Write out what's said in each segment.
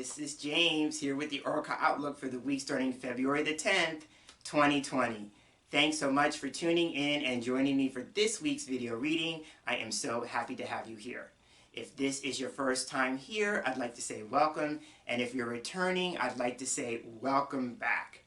This is James here with the Oracle Outlook for the week starting February the 10th, 2020. Thanks so much for tuning in and joining me for this week's video reading. I am so happy to have you here. If this is your first time here, I'd like to say welcome, and if you're returning, I'd like to say welcome back.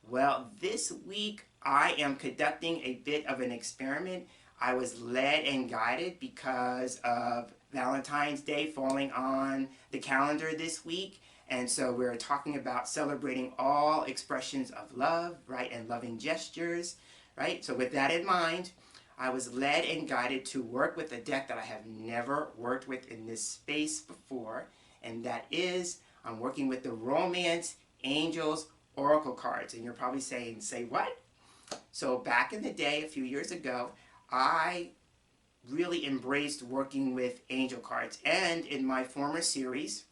Well, this week I am conducting a bit of an experiment. I was led and guided because of Valentine's Day falling on the calendar this week. And so we're talking about celebrating all expressions of love, right, and loving gestures, right? So with that in mind, I was led and guided to work with a deck that I have never worked with in this space before. And that is, I'm working with the Romance Angels Oracle cards. And you're probably saying, say what? So back in the day, a few years ago, I really embraced working with angel cards. And in my former series,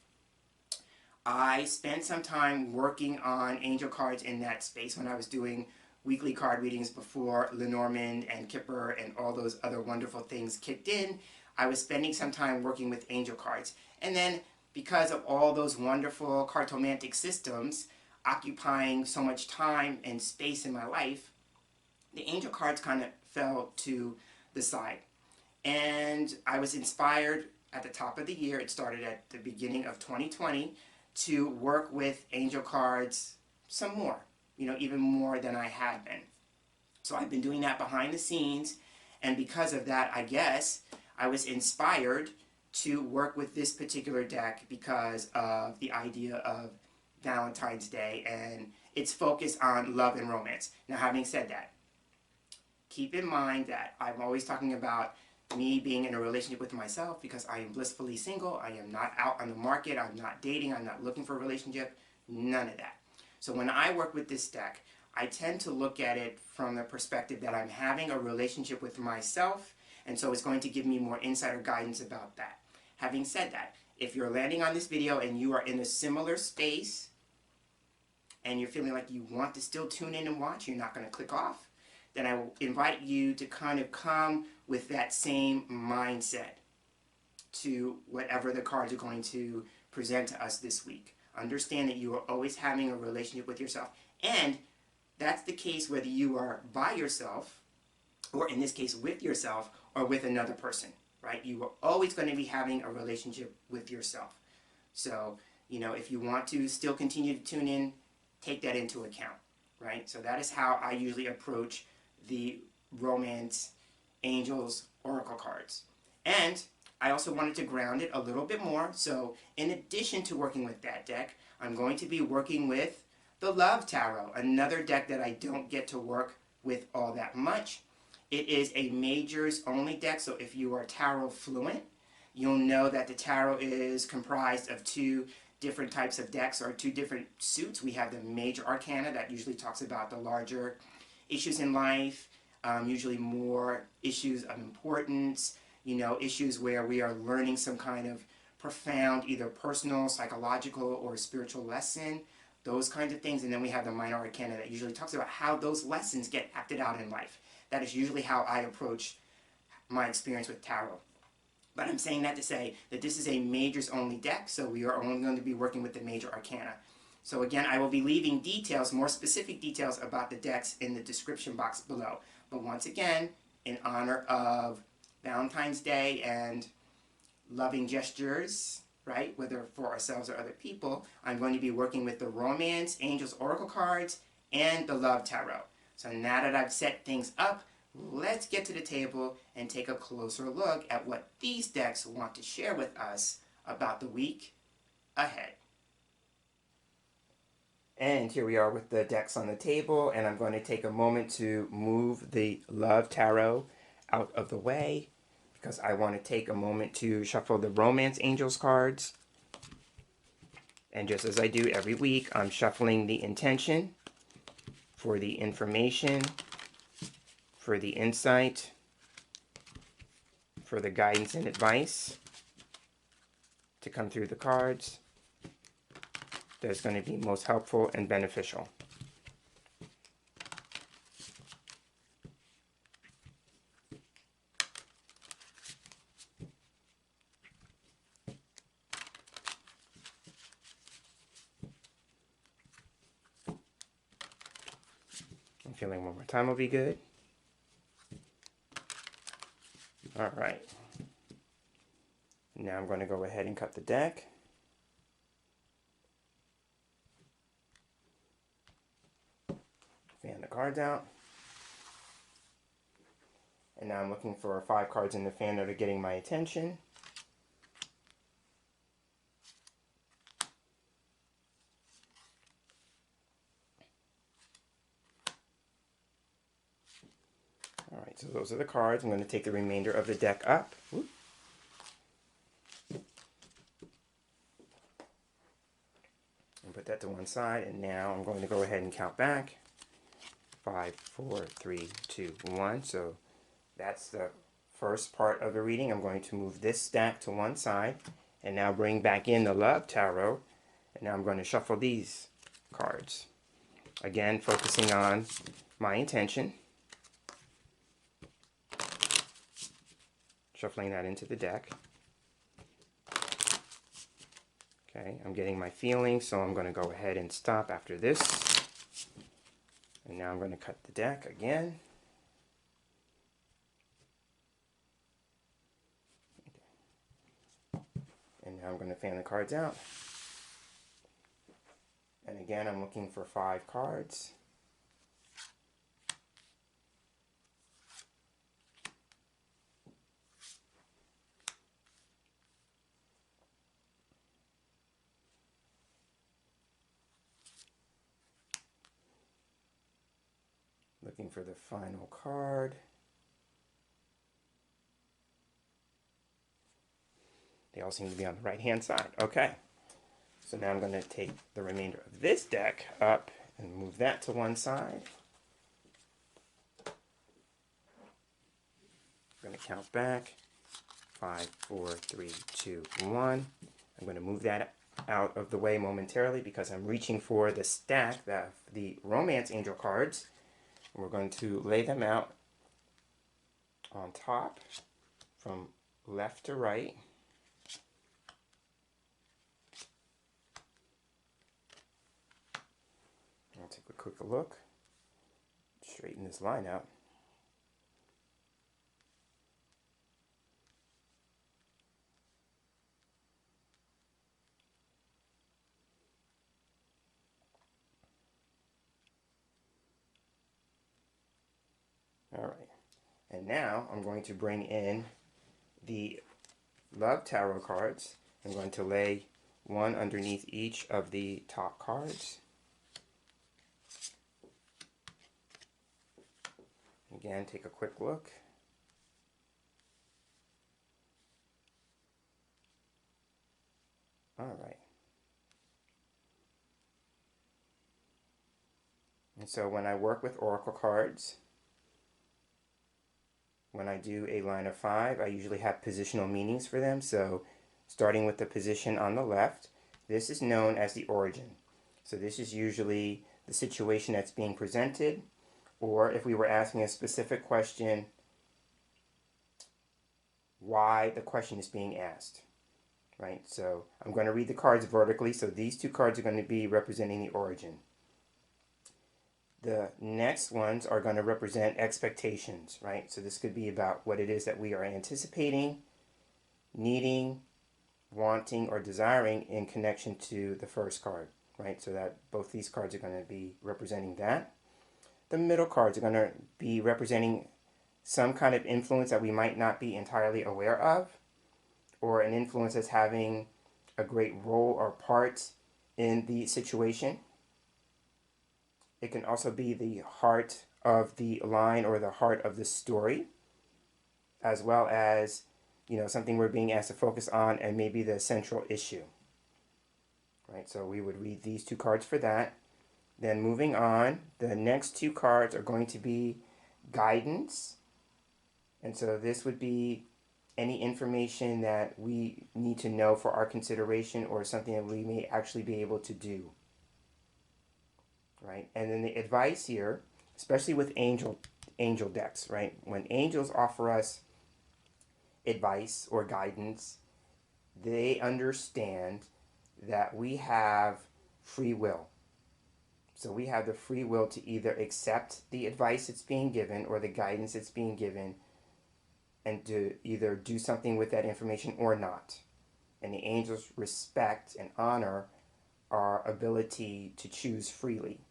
I spent some time working on angel cards in that space when I was doing weekly card readings before Lenormand and Kipper and all those other wonderful things kicked in. I was spending some time working with angel cards. And then because of all those wonderful cartomantic systems occupying so much time and space in my life, the angel cards kind of fell to the side. And I was inspired at the top of the year, it started at the beginning of 2020, to work with angel cards some more, even more than I had been. So I've been doing that behind the scenes, and because of that, I guess, I was inspired to work with this particular deck because of the idea of Valentine's Day and its focus on love and romance. Now, having said that, keep in mind that I'm always talking about me being in a relationship with myself because I am blissfully single. I am not out on the market. I'm not dating. I'm not looking for a relationship. None of that. So when I work with this deck, I tend to look at it from the perspective that I'm having a relationship with myself, and so it's going to give me more insight or guidance about that. Having said that, if you're landing on this video and you are in a similar space and you're feeling like you want to still tune in and watch, you're not going to click off, then I will invite you to kind of come with that same mindset to whatever the cards are going to present to us this week. Understand that you are always having a relationship with yourself. And that's the case whether you are by yourself, or in this case with yourself, or with another person, right? You are always going to be having a relationship with yourself. So, if you want to still continue to tune in, take that into account, right? So that is how I usually approach the Romance Angels Oracle cards. And I also wanted to ground it a little bit more. So in addition to working with that deck, I'm going to be working with the Love Tarot, another deck that I don't get to work with all that much. It is a majors only deck, so if you are tarot fluent, you'll know that the tarot is comprised of two different types of decks, or two different suits. We have the major arcana that usually talks about the larger issues in life, usually more issues of importance, issues where we are learning some kind of profound, either personal, psychological, or spiritual lesson, those kinds of things. And then we have the minor arcana that usually talks about how those lessons get acted out in life. That is usually how I approach my experience with tarot. But I'm saying that to say that this is a majors only deck, so we are only going to be working with the major arcana. So again, I will be leaving details, more specific details about the decks in the description box below. But once again, in honor of Valentine's Day and loving gestures, right, whether for ourselves or other people, I'm going to be working with the Romance Angels Oracle cards and the Love Tarot. So now that I've set things up, let's get to the table and take a closer look at what these decks want to share with us about the week ahead. And here we are with the decks on the table, and I'm going to take a moment to move the Love Tarot out of the way because I want to take a moment to shuffle the Romance Angels cards. And just as I do every week, I'm shuffling the intention for the information, for the insight, for the guidance and advice to come through the cards that's going to be most helpful and beneficial. I'm feeling one more time will be good. All right. Now I'm going to go ahead and cut the deck. Fan the cards out. And now I'm looking for 5 cards in the fan that are getting my attention. Alright, so those are the cards. I'm going to take the remainder of the deck up. Whoop. And put that to one side. And now I'm going to go ahead and count back. 5, 4, 3, 2, 1. So that's the first part of the reading. I'm going to move this stack to one side. And now bring back in the Love Tarot. And now I'm going to shuffle these cards. Again, focusing on my intention. Shuffling that into the deck. Okay, I'm getting my feelings, so I'm going to go ahead and stop after this. And now I'm going to cut the deck again. And now I'm going to fan the cards out. And again, I'm looking for 5 cards. Looking for the final card. They all seem to be on the right-hand side. Okay. So now I'm going to take the remainder of this deck up and move that to one side. I'm going to count back. 5, 4, 3, 2, 1. I'm going to move that out of the way momentarily because I'm reaching for the stack, the Romance Angel cards. We're going to lay them out on top from left to right. I'll take a quick look. Straighten this line out. All right, and now I'm going to bring in the Love Tarot cards. I'm going to lay one underneath each of the top cards. Again, take a quick look. All right. And so when I work with Oracle cards, when I do a line of 5, I usually have positional meanings for them. So starting with the position on the left, this is known as the origin. So this is usually the situation that's being presented, or if we were asking a specific question, why the question is being asked, right? So I'm going to read the cards vertically. So these 2 cards are going to be representing the origin. The next ones are going to represent expectations, right? So this could be about what it is that we are anticipating, needing, wanting, or desiring in connection to the first card, right? So that both these cards are going to be representing that. The middle cards are going to be representing some kind of influence that we might not be entirely aware of, or an influence that's having a great role or part in the situation. It can also be the heart of the line or the heart of the story, as well as, something we're being asked to focus on and maybe the central issue. Right, so we would read these 2 cards for that. Then moving on, the next 2 cards are going to be guidance. And so this would be any information that we need to know for our consideration or something that we may actually be able to do. Right? And then the advice here, especially with angel decks, right? When angels offer us advice or guidance, they understand that we have free will. So we have the free will to either accept the advice that's being given or the guidance that's being given, and to either do something with that information or not. And the angels respect and honor our ability to choose freely,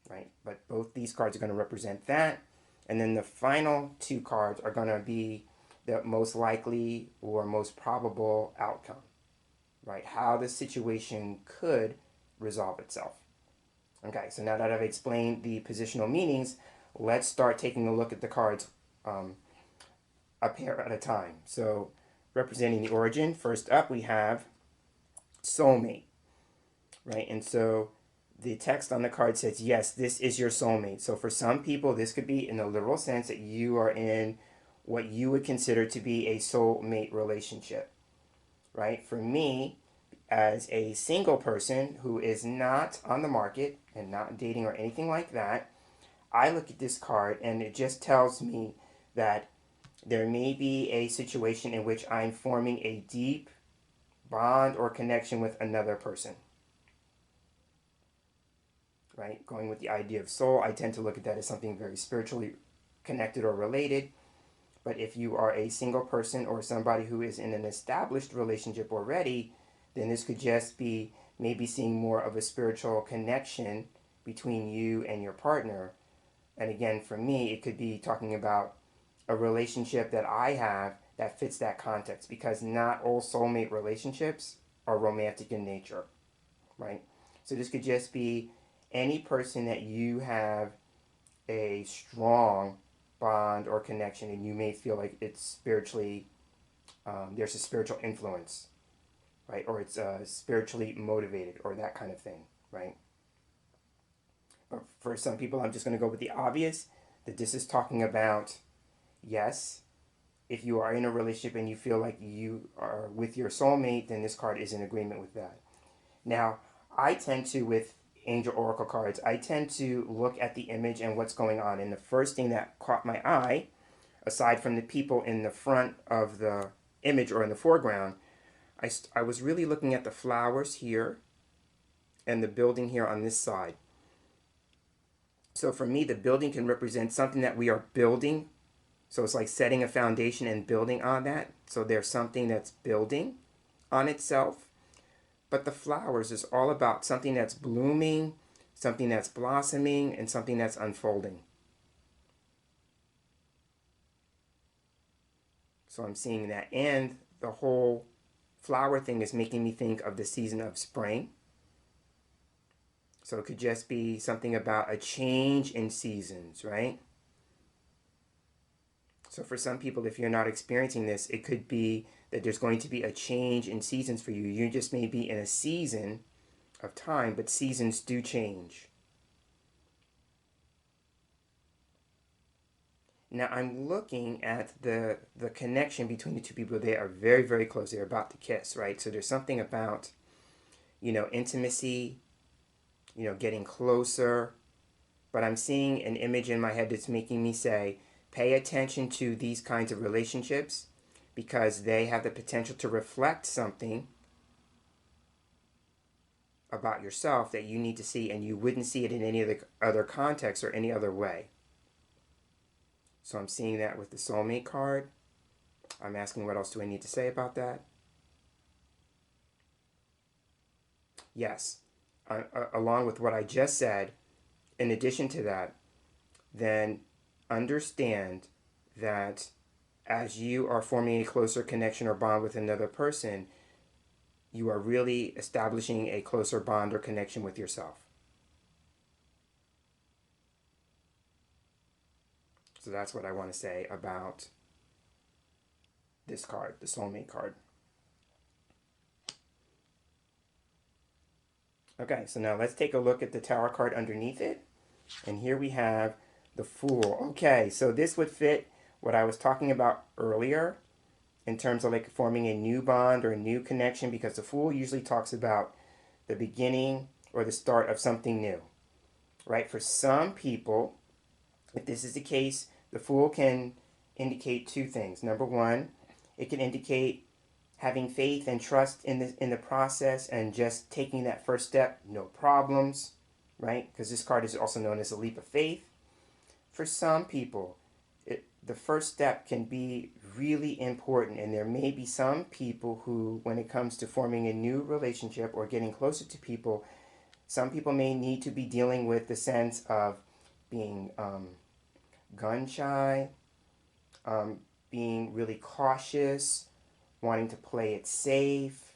right? But both these cards are going to represent that. And then the final two cards are going to be the most likely or most probable outcome, right? How the situation could resolve itself. Okay, so now that I've explained the positional meanings, let's start taking a look at the cards a pair at a time. So representing the origin, first up we have soulmate, right? And so the text on the card says, yes, this is your soulmate. So for some people, this could be in the literal sense that you are in what you would consider to be a soulmate relationship, right? For me, as a single person who is not on the market and not dating or anything like that, I look at this card and it just tells me that there may be a situation in which I'm forming a deep bond or connection with another person. Right? Going with the idea of soul, I tend to look at that as something very spiritually connected or related. But if you are a single person or somebody who is in an established relationship already, then this could just be maybe seeing more of a spiritual connection between you and your partner. And again, for me, it could be talking about a relationship that I have that fits that context, because not all soulmate relationships are romantic in nature, right? So this could just be any person that you have a strong bond or connection and you may feel like it's spiritually, there's a spiritual influence, right? Or it's spiritually motivated or that kind of thing, right? But for some people, I'm just going to go with the obvious, that this is talking about, yes, if you are in a relationship and you feel like you are with your soulmate, then this card is in agreement with that. Now, I tend to, with angel oracle cards, I tend to look at the image and what's going on. And the first thing that caught my eye, aside from the people in the front of the image or in the foreground, I was really looking at the flowers here and the building here on this side. So for me, the building can represent something that we are building. So it's like setting a foundation and building on that. So there's something that's building on itself. But the flowers is all about something that's blooming, something that's blossoming, and something that's unfolding. So I'm seeing that. And the whole flower thing is making me think of the season of spring. So it could just be something about a change in seasons, right? So for some people, if you're not experiencing this, it could be that there's going to be a change in seasons for you. You just may be in a season of time, but seasons do change. Now I'm looking at the connection between the two people. They are very, very close. They're about to kiss, right? So there's something about, intimacy, getting closer. But I'm seeing an image in my head that's making me say, pay attention to these kinds of relationships because they have the potential to reflect something about yourself that you need to see, and you wouldn't see it in any other context or any other way. So I'm seeing that with the soulmate card. I'm asking, what else do I need to say about that? Yes, along with what I just said, in addition to that, then understand that as you are forming a closer connection or bond with another person, you are really establishing a closer bond or connection with yourself. So that's what I want to say about this card, the soulmate card. Okay, so now let's take a look at the Tower card underneath it. And here we have the Fool. Okay, so this would fit what I was talking about earlier in terms of like forming a new bond or a new connection, because the Fool usually talks about the beginning or the start of something new, right? For some people, if this is the case, the Fool can indicate two things. Number one, it can indicate having faith and trust in the process and just taking that first step, no problems, right? Because this card is also known as a leap of faith. For some people, the first step can be really important, and there may be some people who, when it comes to forming a new relationship or getting closer to people, some people may need to be dealing with the sense of being gun shy, being really cautious, wanting to play it safe,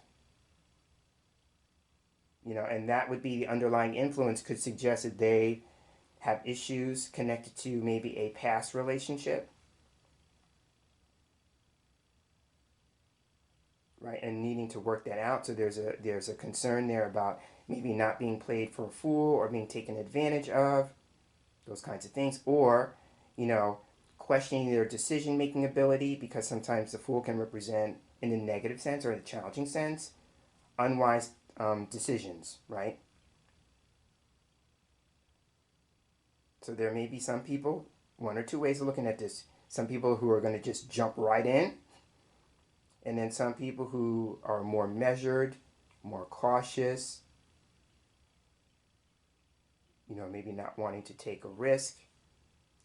and that would be the underlying influence could suggest that they have issues connected to maybe a past relationship, right, and needing to work that out. So there's a concern there about maybe not being played for a fool or being taken advantage of, those kinds of things, or questioning their decision making ability, because sometimes the fool can represent, in a negative sense or in a challenging sense, unwise decisions, right? So there may be some people, one or two ways of looking at this. Some people who are going to just jump right in, and then some people who are more measured, more cautious, maybe not wanting to take a risk.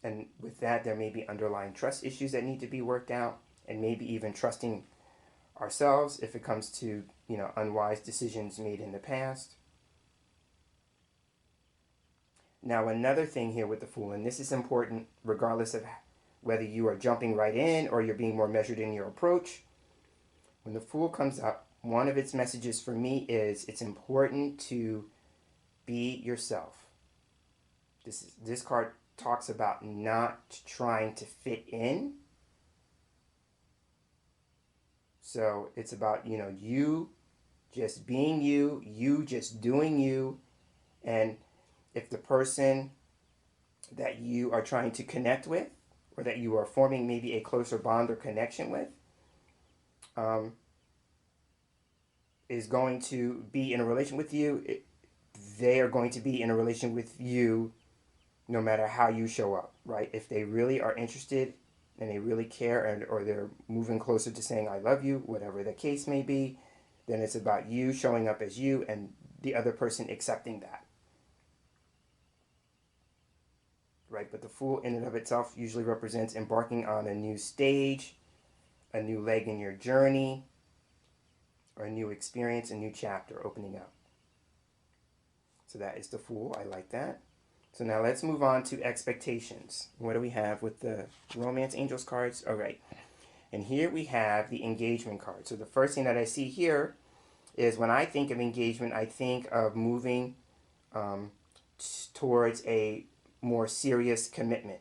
And with that, there may be underlying trust issues that need to be worked out, and maybe even trusting ourselves if it comes to, unwise decisions made in the past. Now, another thing here with the Fool, and this is important regardless of whether you are jumping right in or you're being more measured in your approach. When the Fool comes up, one of its messages for me is it's important to be yourself. This card talks about not trying to fit in. So it's about, you just being you, you just doing you. And if the person that you are trying to connect with, or that you are forming maybe a closer bond or connection with, is going to be in a relation with you, they are going to be in a relation with you no matter how you show up, right? If they really are interested and they really care, or they're moving closer to saying I love you, whatever the case may be, then it's about you showing up as you and the other person accepting that, right? But the Fool in and of itself usually represents embarking on a new stage, a new leg in your journey, or a new experience, a new chapter opening up. So that is the Fool. I like that. So now let's move on to expectations. What do we have with the Romance Angels cards? All right. And here we have the engagement card. So the first thing that I see here is, when I think of engagement, I think of moving towards a more serious commitment,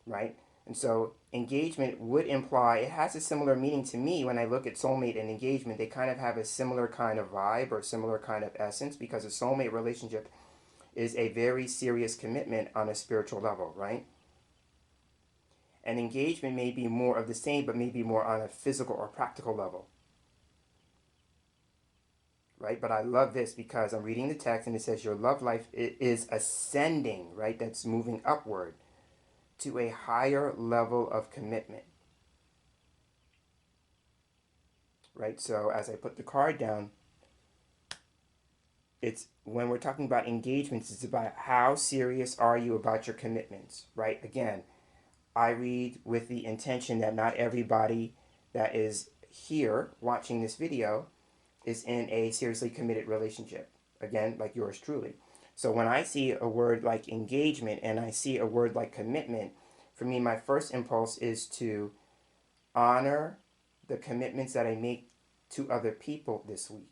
right? And so engagement would imply, it has a similar meaning to me when I look at soulmate and engagement. They kind of have a similar kind of vibe or similar kind of essence, because a soulmate relationship is a very serious commitment on a spiritual level, right? And engagement may be more of the same, but maybe more on a physical or practical level, right? But I love this because I'm reading the text and it says your love life is ascending, right? That's moving upward to a higher level of commitment, right? So as I put the card down, it's, when we're talking about engagements, it's about how serious are you about your commitments, right? Again, I read with the intention that not everybody that is here watching this video is in a seriously committed relationship. Again, like yours truly. So when I see a word like engagement and I see a word like commitment, for me, my first impulse is to honor the commitments that I make to other people this week.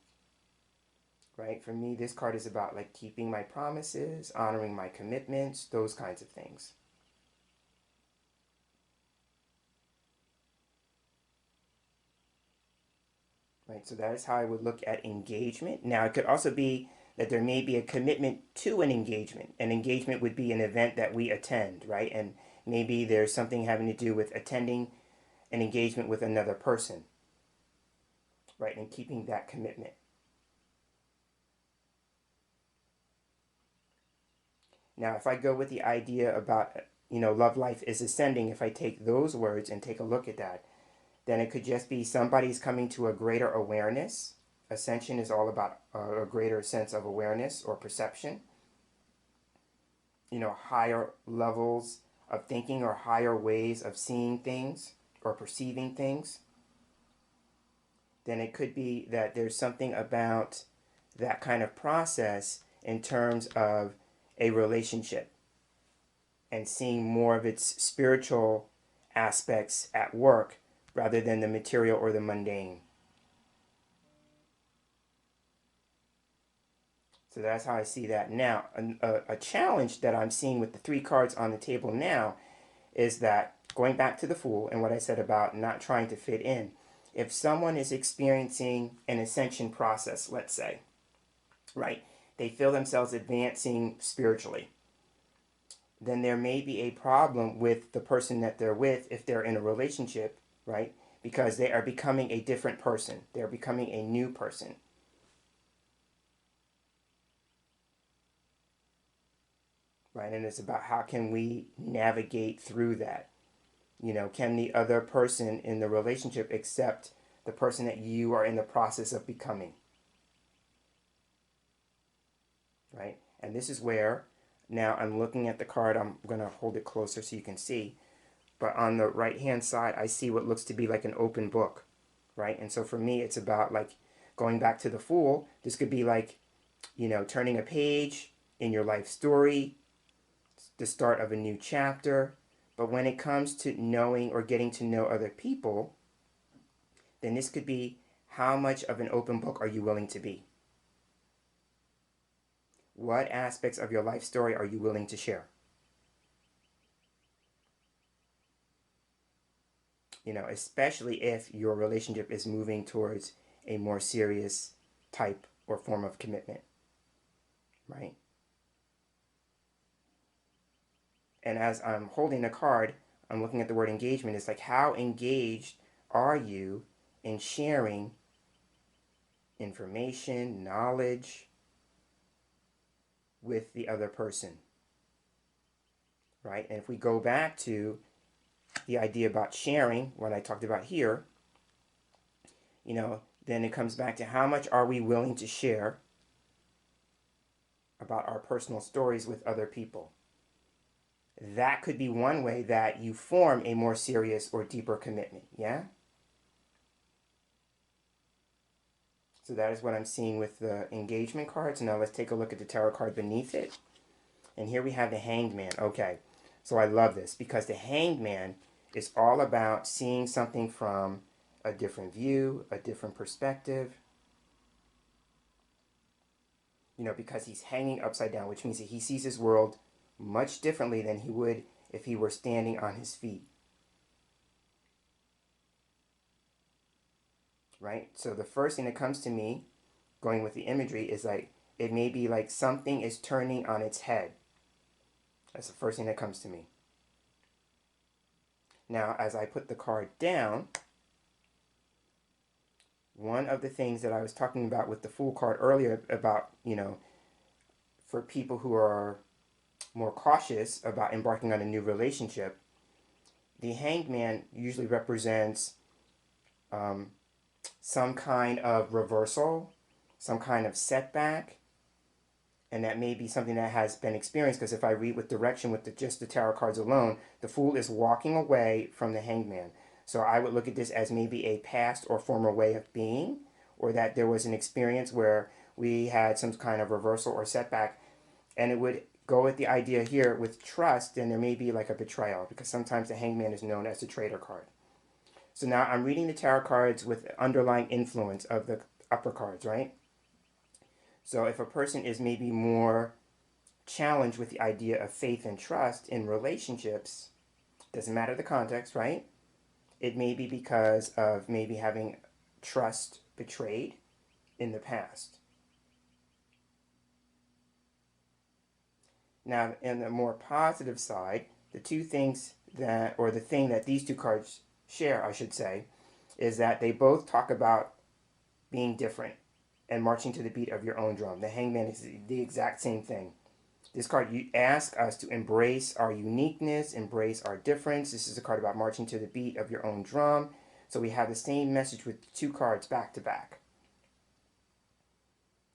Right? For me, this card is about like keeping my promises, honoring my commitments, those kinds of things. Right? So that is how I would look at engagement. Now, it could also be that there may be a commitment to an engagement. An engagement would be an event that we attend, right? And maybe there's something having to do with attending an engagement with another person, right? And keeping that commitment. Now, if I go with the idea about, love life is ascending, if I take those words and take a look at that, then it could just be somebody's coming to a greater awareness. Ascension is all about a greater sense of awareness or perception. higher levels of thinking or higher ways of seeing things or perceiving things, then it could be that there's something about that kind of process in terms of a relationship and seeing more of its spiritual aspects at work rather than the material or the mundane. So that's how I see that now. A challenge that I'm seeing with the 3 cards on the table now is that, going back to the Fool and what I said about not trying to fit in, if someone is experiencing an ascension process, let's say, right, they feel themselves advancing spiritually, then there may be a problem with the person that they're with if they're in a relationship, right? Because they are becoming a different person. They're becoming a new person. Right? And it's about how can we navigate through that? Can the other person in the relationship accept the person that you are in the process of becoming? Right? And this is where, now I'm looking at the card, I'm going to hold it closer so you can see. But on the right hand side, I see what looks to be like an open book, right? And so for me, it's about like going back to the Fool. This could be like, turning a page in your life story, the start of a new chapter. But when it comes to knowing or getting to know other people, then this could be, how much of an open book are you willing to be? What aspects of your life story are you willing to share? Especially if your relationship is moving towards a more serious type or form of commitment, right? And as I'm holding the card, I'm looking at the word engagement. It's like, how engaged are you in sharing information, knowledge with the other person, right? And if we go back to the idea about sharing, what I talked about here, then it comes back to how much are we willing to share about our personal stories with other people. That could be one way that you form a more serious or deeper commitment, yeah? So that is what I'm seeing with the engagement cards. Now let's take a look at the tarot card beneath it. And here we have the Hanged Man. Okay, so I love this because the Hanged Man is all about seeing something from a different view, a different perspective. Because he's hanging upside down, which means that he sees his world much differently than he would if he were standing on his feet. Right? So the first thing that comes to me, going with the imagery, is like, it may be like something is turning on its head. That's the first thing that comes to me. Now, as I put the card down, one of the things that I was talking about with the Fool card earlier about, for people who are more cautious about embarking on a new relationship, the Hanged Man usually represents some kind of reversal, some kind of setback, and that may be something that has been experienced, because if I read with direction with just the tarot cards alone, the Fool is walking away from the Hanged Man. So I would look at this as maybe a past or former way of being, or that there was an experience where we had some kind of reversal or setback, and it would go with the idea here with trust, then there may be like a betrayal, because sometimes the Hanged Man is known as the traitor card. So now I'm reading the tarot cards with underlying influence of the upper cards, right? So if a person is maybe more challenged with the idea of faith and trust in relationships, doesn't matter the context, right? It may be because of maybe having trust betrayed in the past. Now, in the more positive side, the two things that, or the thing that these two cards share, I should say, is that they both talk about being different and marching to the beat of your own drum. The Hanged Man is the exact same thing. This card, you ask us to embrace our uniqueness, embrace our difference. This is a card about marching to the beat of your own drum. So we have the same message with two cards back to back.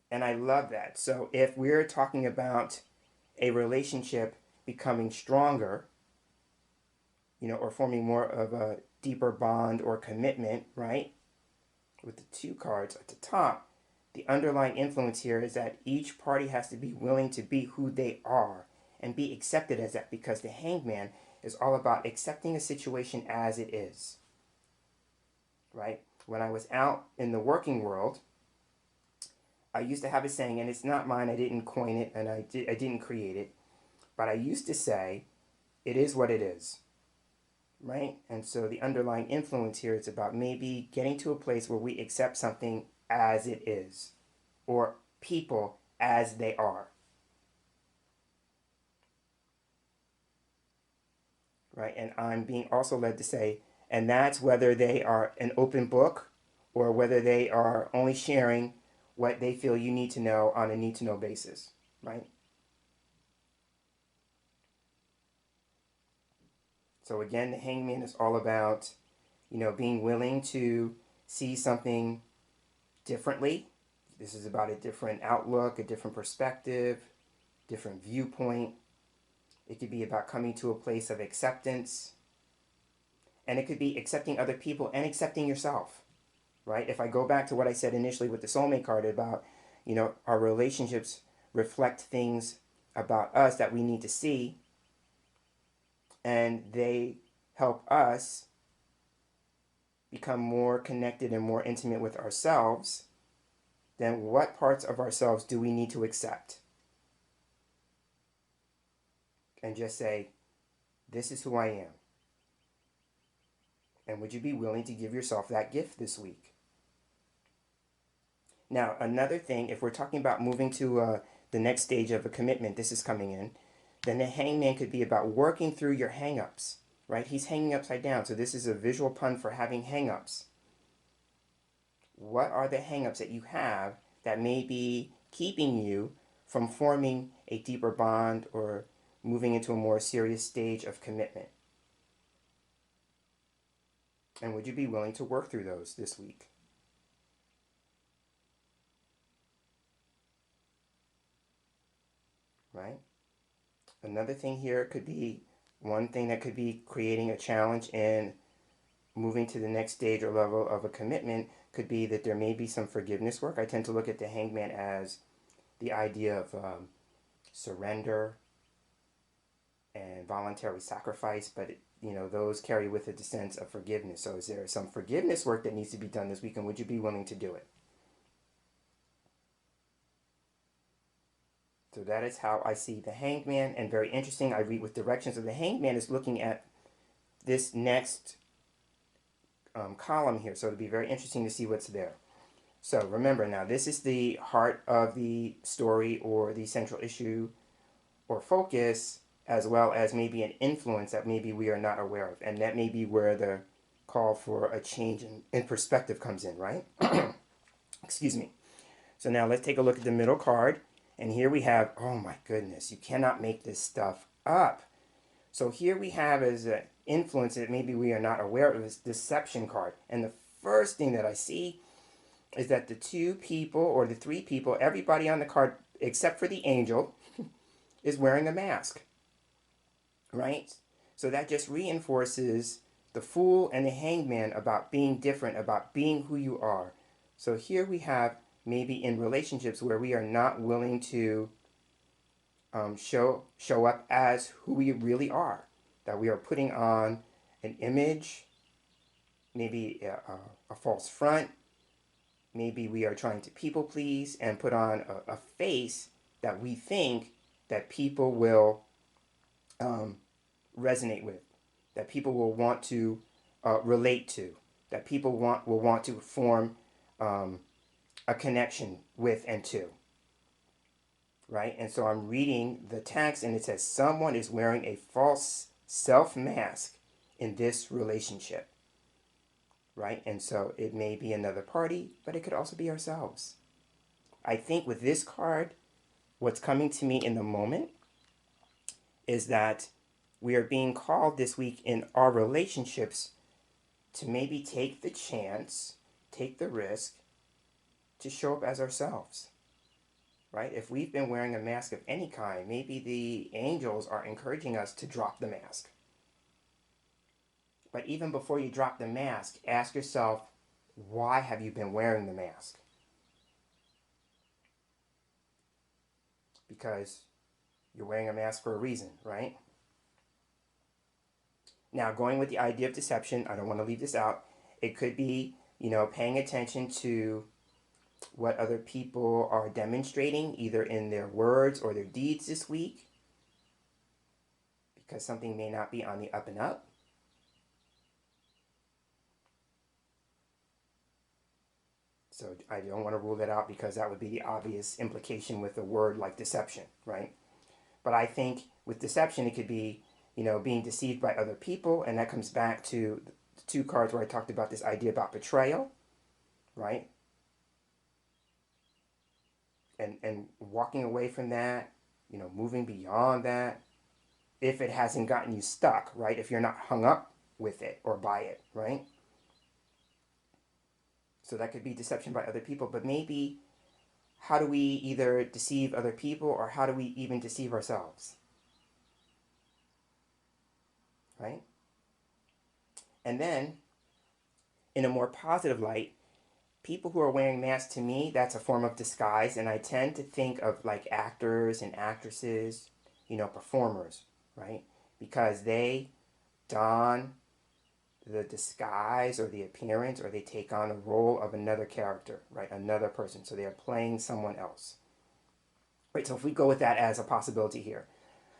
And I love that. So if we're talking about a relationship becoming stronger, or forming more of a deeper bond or commitment, right? With the 2 cards at the top, the underlying influence here is that each party has to be willing to be who they are and be accepted as that, because the Hangman is all about accepting a situation as it is, right? When I was out in the working world, I used to have a saying, and it's not mine, I didn't coin it, and I didn't create it, but I used to say, it is what it is, right? And so the underlying influence here is about maybe getting to a place where we accept something as it is, or people as they are, right? And I'm being also led to say, and that's whether they are an open book or whether they are only sharing what they feel you need to know on a need-to-know basis, right? So again, the Hangman is all about, being willing to see something differently. This is about a different outlook, a different perspective, different viewpoint. It could be about coming to a place of acceptance. And it could be accepting other people and accepting yourself, right? If I go back to what I said initially with the soulmate card about, our relationships reflect things about us that we need to see, and they help us become more connected and more intimate with ourselves, then what parts of ourselves do we need to accept? And just say, this is who I am. And would you be willing to give yourself that gift this week? Now, another thing, if we're talking about moving to the next stage of a commitment, this is coming in, then the Hangman could be about working through your hang-ups, right? He's hanging upside down, so this is a visual pun for having hang-ups. What are the hang-ups that you have that may be keeping you from forming a deeper bond or moving into a more serious stage of commitment? And would you be willing to work through those this week? Right? Another thing here could be, one thing that could be creating a challenge in moving to the next stage or level of a commitment could be that there may be some forgiveness work. I tend to look at the Hangman as the idea of surrender and voluntary sacrifice, but those carry with it the sense of forgiveness. So is there some forgiveness work that needs to be done this week, and would you be willing to do it? So that is how I see the Hangman, and very interesting, I read with directions of the Hangman is looking at this next column here, so it'll be very interesting to see what's there. So remember now, this is the heart of the story or the central issue or focus, as well as maybe an influence that maybe we are not aware of, and that may be where the call for a change in perspective comes in, right? Excuse me. So now let's take a look at the middle card. And here we have, oh my goodness, you cannot make this stuff up. So here we have as an influence that maybe we are not aware of, this deception card. And the first thing that I see is that the 2 people or the 3 people, everybody on the card except for the angel, is wearing a mask, right? So that just reinforces the Fool and the Hangman about being different, about being who you are. So here we have maybe in relationships where we are not willing to show up as who we really are, that we are putting on an image, maybe a false front, maybe we are trying to people please and put on a face that we think that people will resonate with, that people will want to relate to, that people will want to form a connection with and to, right? And so I'm reading the text and it says someone is wearing a false self mask in this relationship, right? And so it may be another party, but it could also be ourselves. I think with this card, what's coming to me in the moment is that we are being called this week in our relationships to maybe take the chance, take the risk to show up as ourselves. right? If we've been wearing a mask of any kind, maybe the angels are encouraging us to drop the mask. But even before you drop the mask, ask yourself, why have you been wearing the mask? Because you're wearing a mask for a reason, right? Now, going with the idea of deception, I don't want to leave this out. It could be, paying attention to what other people are demonstrating, either in their words or their deeds this week, because something may not be on the up and up. So I don't want to rule that out because that would be the obvious implication with a word like deception, right? But I think with deception, it could be, being deceived by other people, and that comes back to the two cards where I talked about this idea about betrayal, right? And walking away from that, moving beyond that, if it hasn't gotten you stuck, right? If you're not hung up with it or by it, right? So that could be deception by other people, but maybe how do we either deceive other people or how do we even deceive ourselves, right? And then, in a more positive light, people who are wearing masks, to me, that's a form of disguise, and I tend to think of like actors and actresses, performers, right? Because they don the disguise or the appearance, or they take on a role of another character, right? Another person. So they are playing someone else. Right, so if we go with that as a possibility here,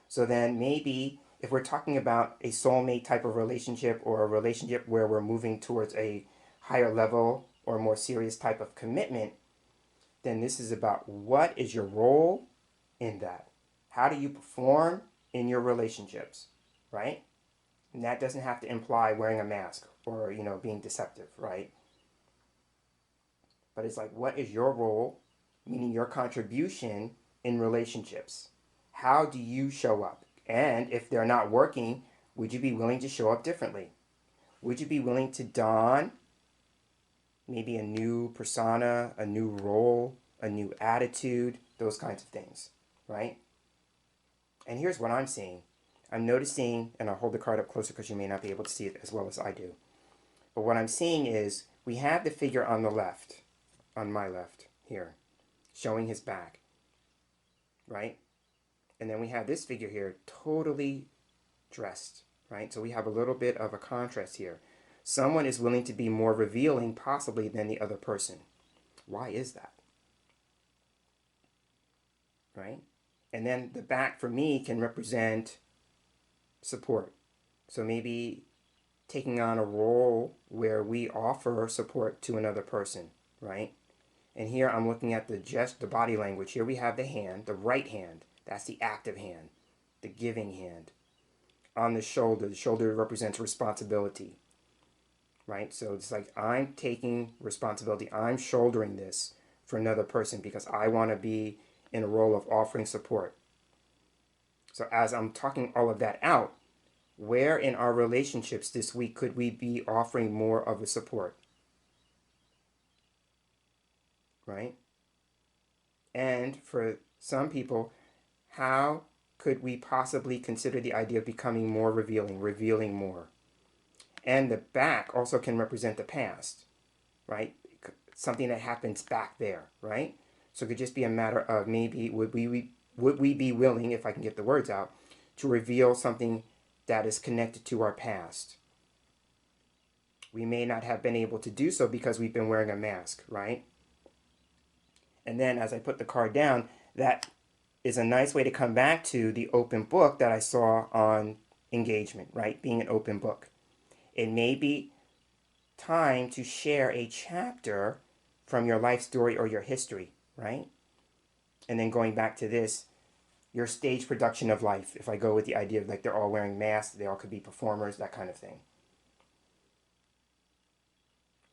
so then maybe if we're talking about a soulmate type of relationship or a relationship where we're moving towards a higher level or more serious type of commitment, then this is about what is your role in that? How do you perform in your relationships, right? And that doesn't have to imply wearing a mask or, being deceptive, right? But it's like, what is your role, meaning your contribution in relationships? How do you show up? And if they're not working, would you be willing to show up differently? Would you be willing to don maybe a new persona, a new role, a new attitude, those kinds of things, right? And here's what I'm seeing. I'm noticing, and I'll hold the card up closer because you may not be able to see it as well as I do. But what I'm seeing is we have the figure on the left, on my left here, showing his back, right? And then we have this figure here, totally dressed, right? So we have a little bit of a contrast here. Someone is willing to be more revealing, possibly, than the other person. Why is that? Right? And then the back, for me, can represent support. So maybe taking on a role where we offer support to another person, right? And here I'm looking at the body language. Here we have the hand, the right hand. That's the active hand, the giving hand. On the shoulder represents responsibility, right? So it's like I'm taking responsibility. I'm shouldering this for another person because I want to be in a role of offering support. So as I'm talking all of that out, where in our relationships this week could we be offering more of a support, right? And for some people, how could we possibly consider the idea of becoming more revealing more? And the back also can represent the past, right? Something that happens back there, right? So it could just be a matter of maybe would we be willing, if I can get the words out, to reveal something that is connected to our past. We may not have been able to do so because we've been wearing a mask, right? And then as I put the card down, that is a nice way to come back to the open book that I saw on engagement, right? Being an open book. It may be time to share a chapter from your life story or your history, right? And then going back to this, your stage production of life. If I go with the idea of like they're all wearing masks, they all could be performers, that kind of thing.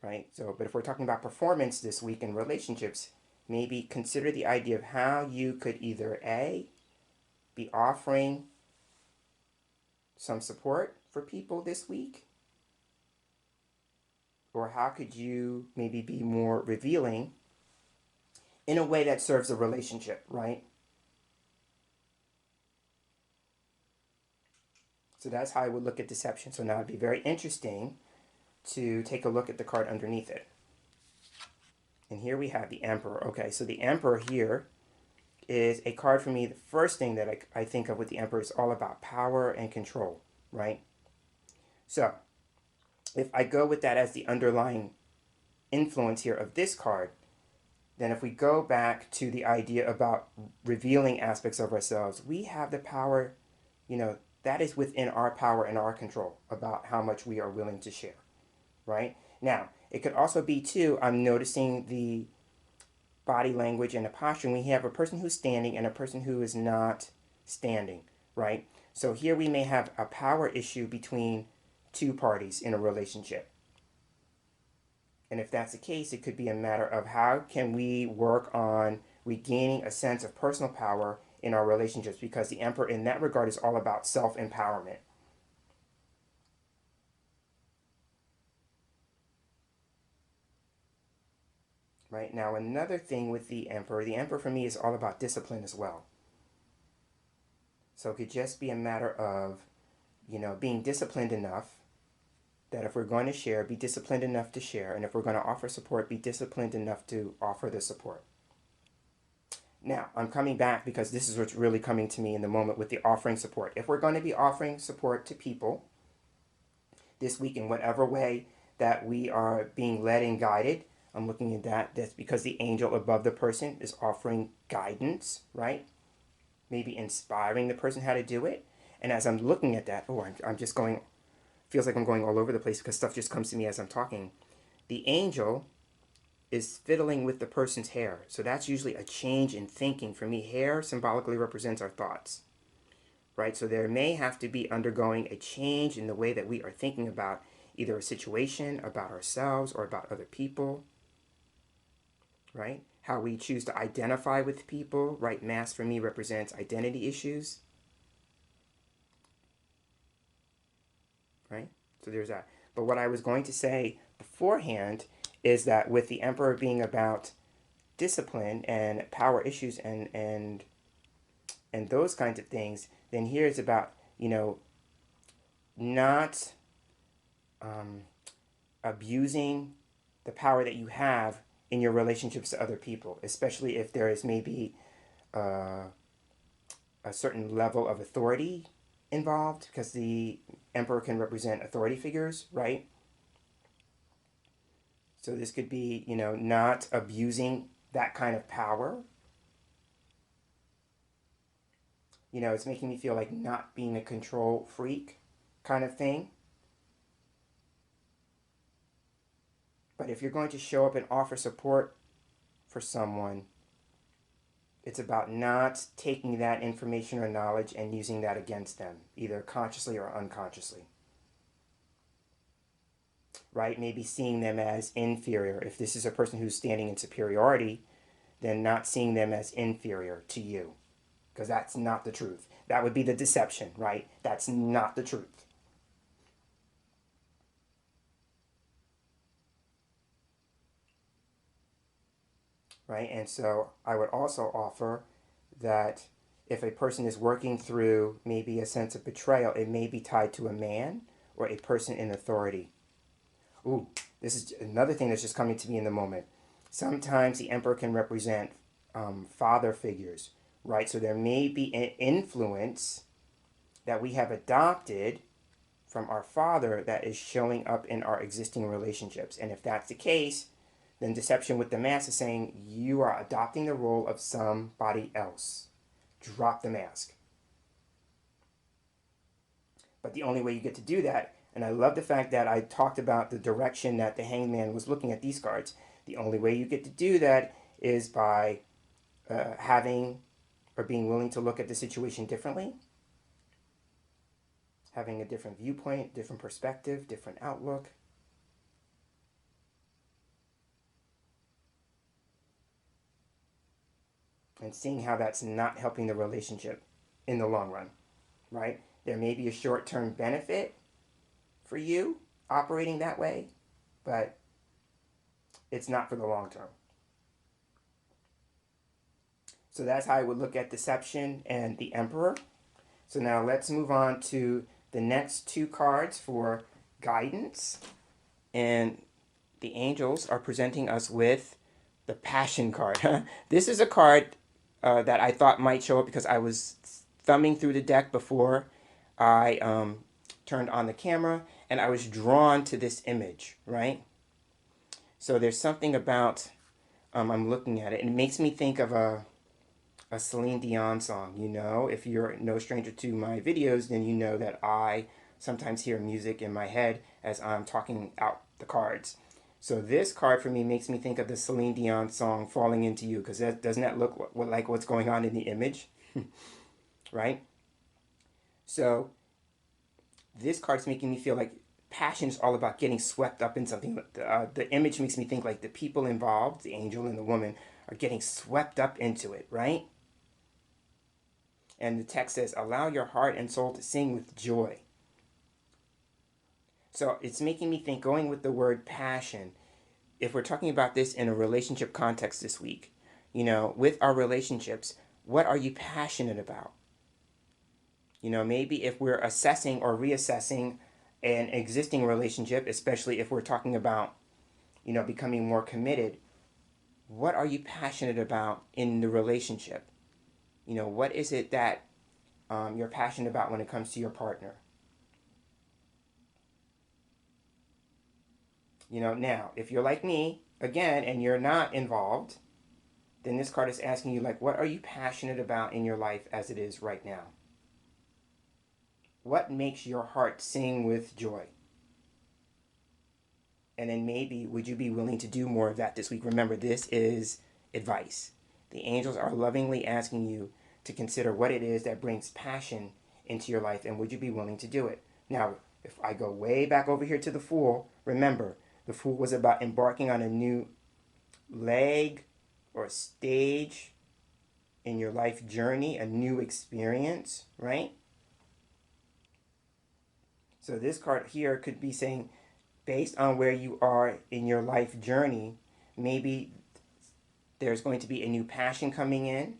Right? So, but if we're talking about performance this week in relationships, maybe consider the idea of how you could either A, be offering some support for people this week, or how could you maybe be more revealing in a way that serves the relationship, right? So that's how I would look at deception. So now it'd be very interesting to take a look at the card underneath it. And here we have the Emperor. Okay, so the Emperor here is a card for me. The first thing that I think of with the Emperor is all about power and control, right? So if I go with that as the underlying influence here of this card, then if we go back to the idea about revealing aspects of ourselves, we have the power, that is within our power and our control about how much we are willing to share, right? Now, it could also be too, I'm noticing the body language and the posture. We have a person who's standing and a person who is not standing, right? So here we may have a power issue between two parties in a relationship. And if that's the case, it could be a matter of how can we work on regaining a sense of personal power in our relationships, because the Emperor in that regard is all about self-empowerment. Right? Now, another thing with the Emperor for me is all about discipline as well. So it could just be a matter of, being disciplined enough that if we're going to share, be disciplined enough to share. And if we're going to offer support, be disciplined enough to offer the support. Now, I'm coming back because this is what's really coming to me in the moment with the offering support. If we're going to be offering support to people this week in whatever way that we are being led and guided, I'm looking at that. That's because the angel above the person is offering guidance, right? Maybe inspiring the person how to do it. And as I'm looking at that, I'm just going, feels like I'm going all over the place because stuff just comes to me as I'm talking. The angel is fiddling with the person's hair. So that's usually a change in thinking. For me, hair symbolically represents our thoughts, right? So there may have to be undergoing a change in the way that we are thinking about either a situation, about ourselves, or about other people, right? How we choose to identify with people, right? Mask for me represents identity issues, right? So there's that. But what I was going to say beforehand is that with the Emperor being about discipline and power issues and those kinds of things, then here it's about, not abusing the power that you have in your relationships to other people, especially if there is maybe a certain level of authority involved, because the Emperor can represent authority figures, right? So this could be, not abusing that kind of power. It's making me feel like not being a control freak kind of thing. But if you're going to show up and offer support for someone, it's about not taking that information or knowledge and using that against them, either consciously or unconsciously. Right? Maybe seeing them as inferior. If this is a person who's standing in superiority, then not seeing them as inferior to you, because that's not the truth. That would be the deception, right? That's not the truth. Right? And so I would also offer that if a person is working through maybe a sense of betrayal, it may be tied to a man or a person in authority. Ooh, this is another thing that's just coming to me in the moment. Sometimes the Emperor can represent father figures, right? So there may be an influence that we have adopted from our father that is showing up in our existing relationships. And if that's the case, then deception with the mask is saying you are adopting the role of somebody else. Drop the mask. But the only way you get to do that, and I love the fact that I talked about the direction that the hangman was looking at these cards. The only way you get to do that is by having or being willing to look at the situation differently, having a different viewpoint, different perspective, different outlook. And seeing how that's not helping the relationship in the long run, right? There may be a short-term benefit for you operating that way, but it's not for the long term. So that's how I would look at deception and the Emperor. So now let's move on to the next two cards for guidance. And the angels are presenting us with the Passion card. This is a card that I thought might show up because I was thumbing through the deck before I turned on the camera, and I was drawn to this image, right? So there's something about, I'm looking at it, and it makes me think of a Celine Dion song. You know, if you're no stranger to my videos, then you know that I sometimes hear music in my head as I'm talking out the cards. So this card for me makes me think of the Celine Dion song "Falling Into You," because doesn't that look like what's going on in the image, right? So this card's making me feel like passion is all about getting swept up in something. The image makes me think like the people involved, the angel and the woman, are getting swept up into it, right? And the text says, allow your heart and soul to sing with joy. So it's making me think, going with the word passion, if we're talking about this in a relationship context this week, you know, with our relationships, what are you passionate about? You know, maybe if we're assessing or reassessing an existing relationship, especially if we're talking about, you know, becoming more committed, what are you passionate about in the relationship? You know, what is it that you're passionate about when it comes to your partner? You know, now, if you're like me, again, and you're not involved, then this card is asking you, like, what are you passionate about in your life as it is right now? What makes your heart sing with joy? And then maybe, would you be willing to do more of that this week? Remember, this is advice. The angels are lovingly asking you to consider what it is that brings passion into your life, and would you be willing to do it? Now, if I go way back over here to the Fool, remember, the Fool was about embarking on a new leg or stage in your life journey, a new experience, right? So this card here could be saying, based on where you are in your life journey, maybe there's going to be a new passion coming in.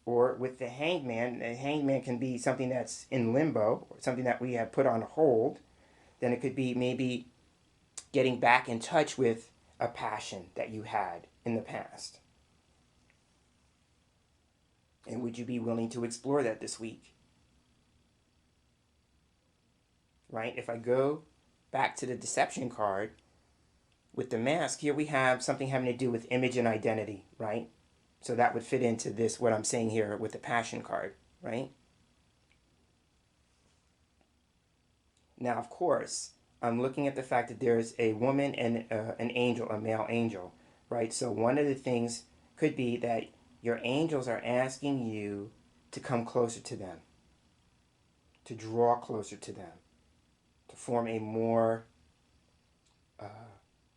Or with the hangman can be something that's in limbo, or something that we have put on hold. Then it could be maybe getting back in touch with a passion that you had in the past. And would you be willing to explore that this week? Right? If I go back to the deception card, with the mask, here we have something having to do with image and identity, right? So that would fit into this, what I'm saying here with the passion card, right? Now, of course, I'm looking at the fact that there's a woman and an angel, a male angel, right? So one of the things could be that your angels are asking you to come closer to them, to draw closer to them, to form a more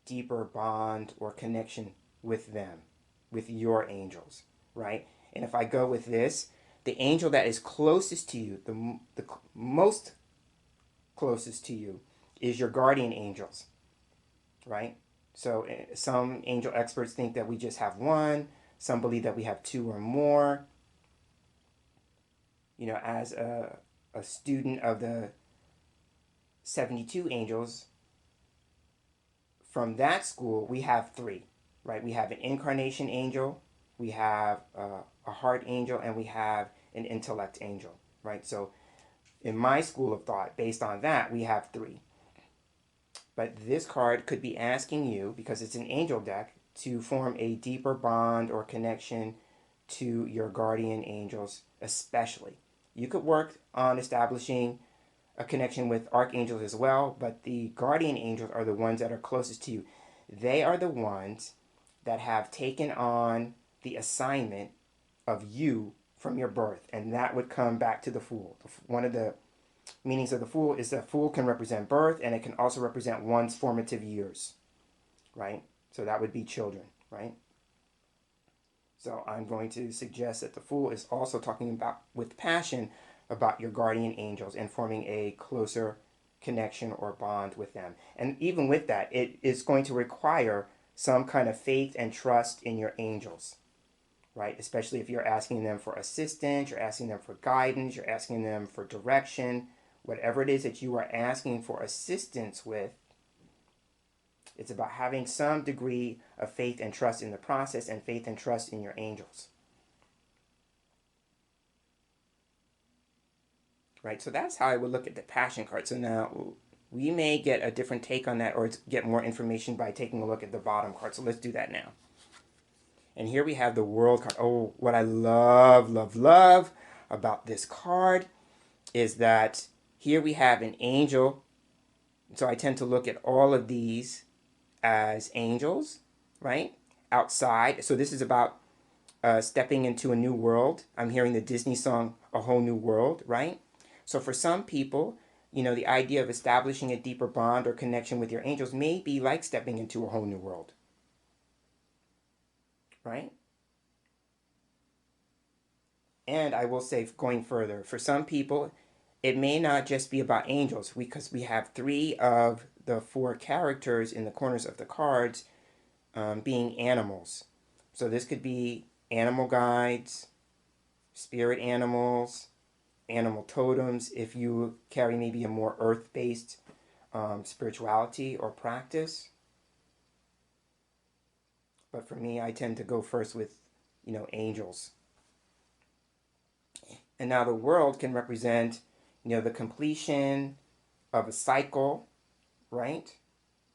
deeper bond or connection with them, with your angels, right? And if I go with this, the angel that is closest to you, the most closest to you, is your guardian angels, right? So some angel experts think that we just have one. Some believe that we have two or more. You know, as a student of the 72 angels, from that school, we have three, right? We have an incarnation angel, we have a heart angel, and we have an intellect angel, right? So in my school of thought, based on that, we have three. But this card could be asking you, because it's an angel deck, to form a deeper bond or connection to your guardian angels, especially. You could work on establishing a connection with archangels as well, but the guardian angels are the ones that are closest to you. They are the ones that have taken on the assignment of you from your birth, and that would come back to the Fool. One of the meanings of the Fool is that Fool can represent birth, and it can also represent one's formative years, right? So that would be children, right? So I'm going to suggest that the Fool is also talking about, with passion, about your guardian angels and forming a closer connection or bond with them. And even with that, it is going to require some kind of faith and trust in your angels, right? Especially if you're asking them for assistance, you're asking them for guidance, you're asking them for direction, whatever it is that you are asking for assistance with, it's about having some degree of faith and trust in the process and faith and trust in your angels. Right? So that's how I would look at the passion card. So now we may get a different take on that or get more information by taking a look at the bottom card. So let's do that now. And here we have the world card. Oh, what I love about this card is that here we have an angel. So I tend to look at all of these as angels, right? Outside. So this is about stepping into a new world. I'm hearing the Disney song, A Whole New World, right? So for some people, the idea of establishing a deeper bond or connection with your angels may be like stepping into a whole new world, right? And I will say, going further, for some people, it may not just be about angels because we have 3 of the 4 characters in the corners of the cards being animals. So this could be animal guides, spirit animals, animal totems, if you carry maybe a more earth-based spirituality or practice. But for me, I tend to go first with, angels. And now the world can represent, the completion of a cycle, right?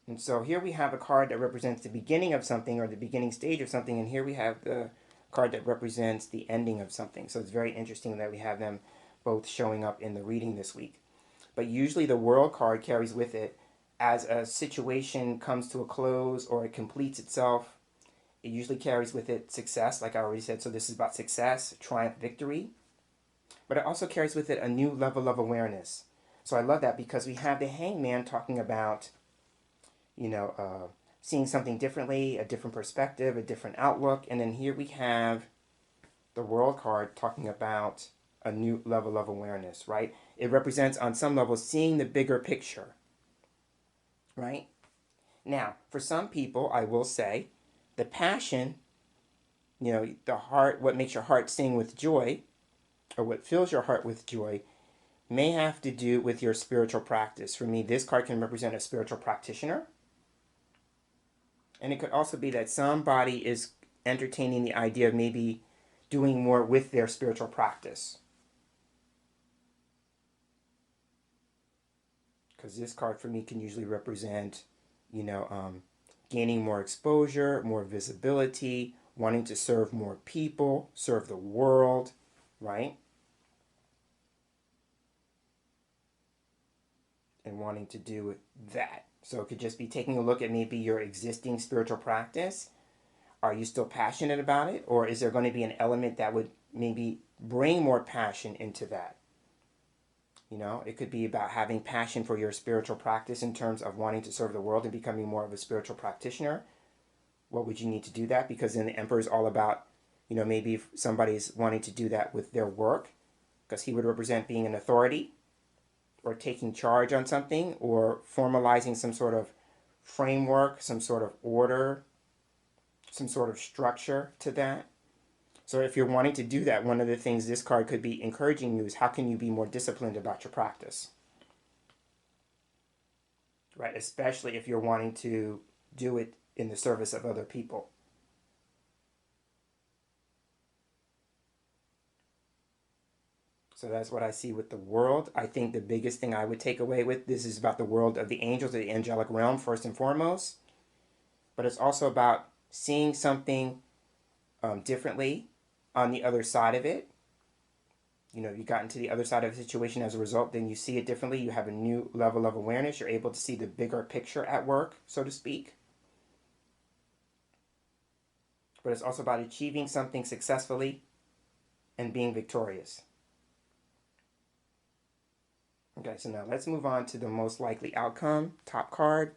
And so here we have a card that represents the beginning of something or the beginning stage of something, and here we have the card that represents the ending of something. So it's very interesting that we have them both showing up in the reading this week. But usually the world card carries with it, as a situation comes to a close or it completes itself, it usually carries with it success, like I already said. So this is about success, triumph, victory. But it also carries with it a new level of awareness. So I love that because we have the hangman talking about, seeing something differently, a different perspective, a different outlook. And then here we have the world card talking about a new level of awareness, right? It represents on some level seeing the bigger picture, right? Now, for some people, I will say, the passion, the heart, what makes your heart sing with joy, or what fills your heart with joy, may have to do with your spiritual practice. For me, this card can represent a spiritual practitioner. And it could also be that somebody is entertaining the idea of maybe doing more with their spiritual practice. Because this card for me can usually represent, gaining more exposure, more visibility, wanting to serve more people, serve the world, right? And wanting to do that. So it could just be taking a look at maybe your existing spiritual practice. Are you still passionate about it? Or is there going to be an element that would maybe bring more passion into that? It could be about having passion for your spiritual practice in terms of wanting to serve the world and becoming more of a spiritual practitioner. What would you need to do that? Because then the emperor is all about, maybe if somebody's wanting to do that with their work, because he would represent being an authority or taking charge on something or formalizing some sort of framework, some sort of order, some sort of structure to that. So if you're wanting to do that, one of the things this card could be encouraging you is how can you be more disciplined about your practice? Right? Especially if you're wanting to do it in the service of other people. So that's what I see with the world. I think the biggest thing I would take away with this is about the world of the angels, of the angelic realm, first and foremost. But it's also about seeing something differently on the other side of it. You got to the other side of the situation as a result, then you see it differently. You have a new level of awareness. You're able to see the bigger picture at work, so to speak. But it's also about achieving something successfully and being victorious. Okay, so now let's move on to the most likely outcome, top card.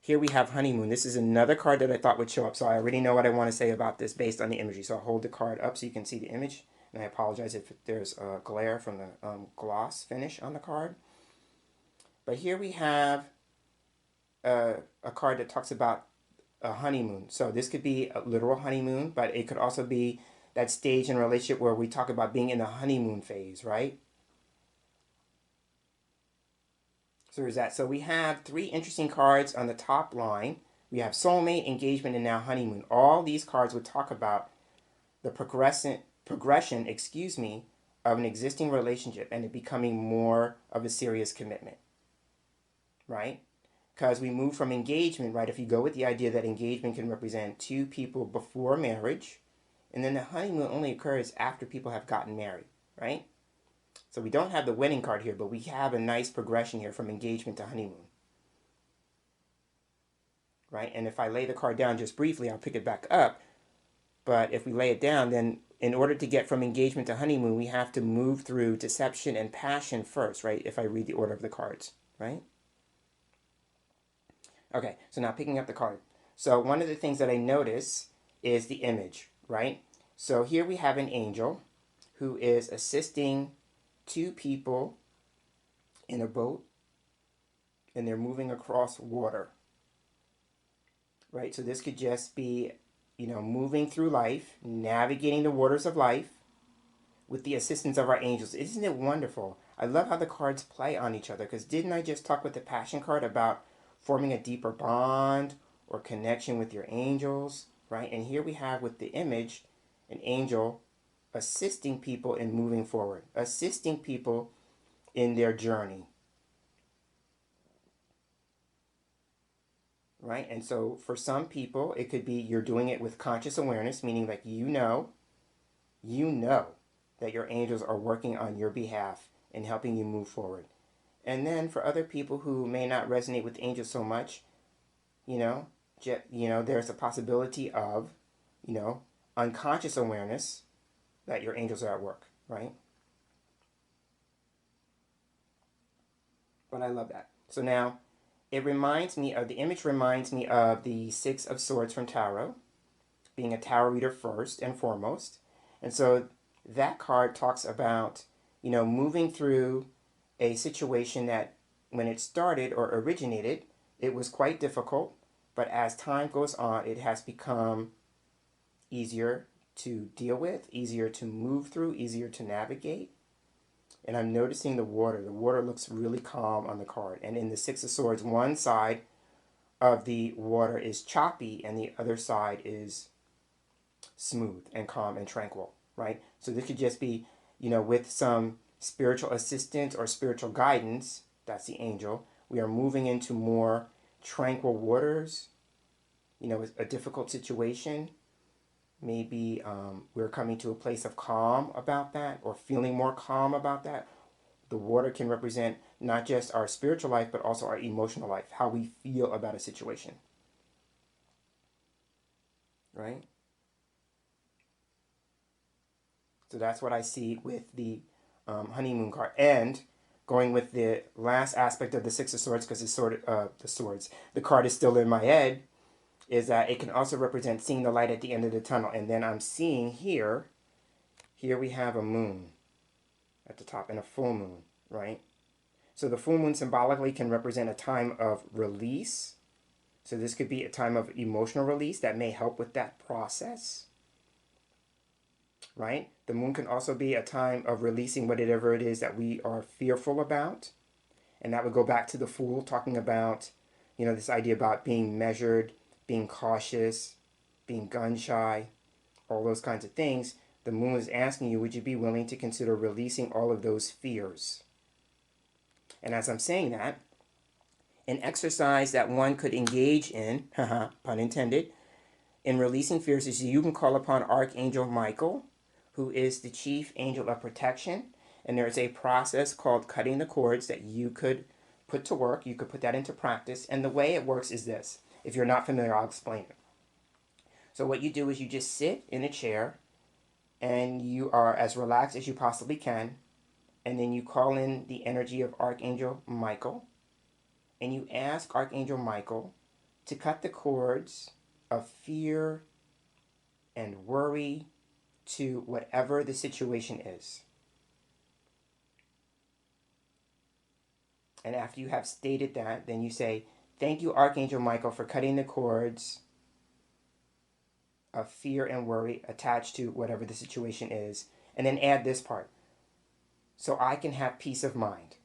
Here we have honeymoon. This is another card that I thought would show up, so I already know what I want to say about this based on the imagery. So I'll hold the card up so you can see the image. And I apologize if there's a glare from the gloss finish on the card. But here we have a card that talks about a honeymoon. So this could be a literal honeymoon, but it could also be that stage in a relationship where we talk about being in the honeymoon phase, right? So there's that. So we have three interesting cards on the top line. We have soulmate, engagement, and now honeymoon. All these cards would talk about the progression, of an existing relationship and it becoming more of a serious commitment, right? Because we move from engagement, right? If you go with the idea that engagement can represent two people before marriage, and then the honeymoon only occurs after people have gotten married, right? So we don't have the wedding card here, but we have a nice progression here from engagement to honeymoon, right? And if I lay the card down just briefly, I'll pick it back up. But if we lay it down, then in order to get from engagement to honeymoon, we have to move through deception and passion first, right? If I read the order of the cards, right? Okay, so now picking up the card. So one of the things that I notice is the image, right? So here we have an angel who is assisting two people in a boat and they're moving across water, right? So this could just be, moving through life, navigating the waters of life with the assistance of our angels. Isn't it wonderful? I love how the cards play on each other because didn't I just talk with the passion card about forming a deeper bond or connection with your angels, right? And here we have with the image an angel assisting people in moving forward, assisting people in their journey, right? And so for some people, it could be you're doing it with conscious awareness, meaning like you know that your angels are working on your behalf and helping you move forward. And then for other people who may not resonate with angels so much, there's a possibility of, unconscious awareness that your angels are at work, right? But I love that. So now the image reminds me of the Six of Swords from Tarot, being a tarot reader first and foremost. And so that card talks about, moving through a situation that when it started or originated, it was quite difficult. But as time goes on, it has become easier to deal with, easier to move through, easier to navigate. And I'm noticing the water. The water looks really calm on the card. And in the Six of Swords, one side of the water is choppy and the other side is smooth and calm and tranquil, right? So this could just be, with some spiritual assistance or spiritual guidance, that's the angel, we are moving into more tranquil waters, a difficult situation. Maybe we're coming to a place of calm about that or feeling more calm about that. The water can represent not just our spiritual life, but also our emotional life, how we feel about a situation, right? So that's what I see with the honeymoon card. And going with the last aspect of the Six of Swords, because the card is still in my head, is that it can also represent seeing the light at the end of the tunnel. And then I'm seeing here we have a moon at the top and a full moon, right? So the full moon symbolically can represent a time of release. So this could be a time of emotional release that may help with that process, right? The moon can also be a time of releasing whatever it is that we are fearful about. And that would go back to the Fool, talking about, this idea about being measured, being cautious, being gun shy, all those kinds of things. The moon is asking you, would you be willing to consider releasing all of those fears? And as I'm saying that, an exercise that one could engage in, pun intended, in releasing fears is you can call upon Archangel Michael, who is the chief angel of protection. And there's a process called cutting the cords that you could put to work. You could put that into practice. And the way it works is this. If you're not familiar, I'll explain it. So what you do is you just sit in a chair and you are as relaxed as you possibly can. And then you call in the energy of Archangel Michael. And you ask Archangel Michael to cut the cords of fear and worry to whatever the situation is. And after you have stated that, then you say, thank you, Archangel Michael, for cutting the cords of fear and worry attached to whatever the situation is. And then add this part, so I can have peace of mind.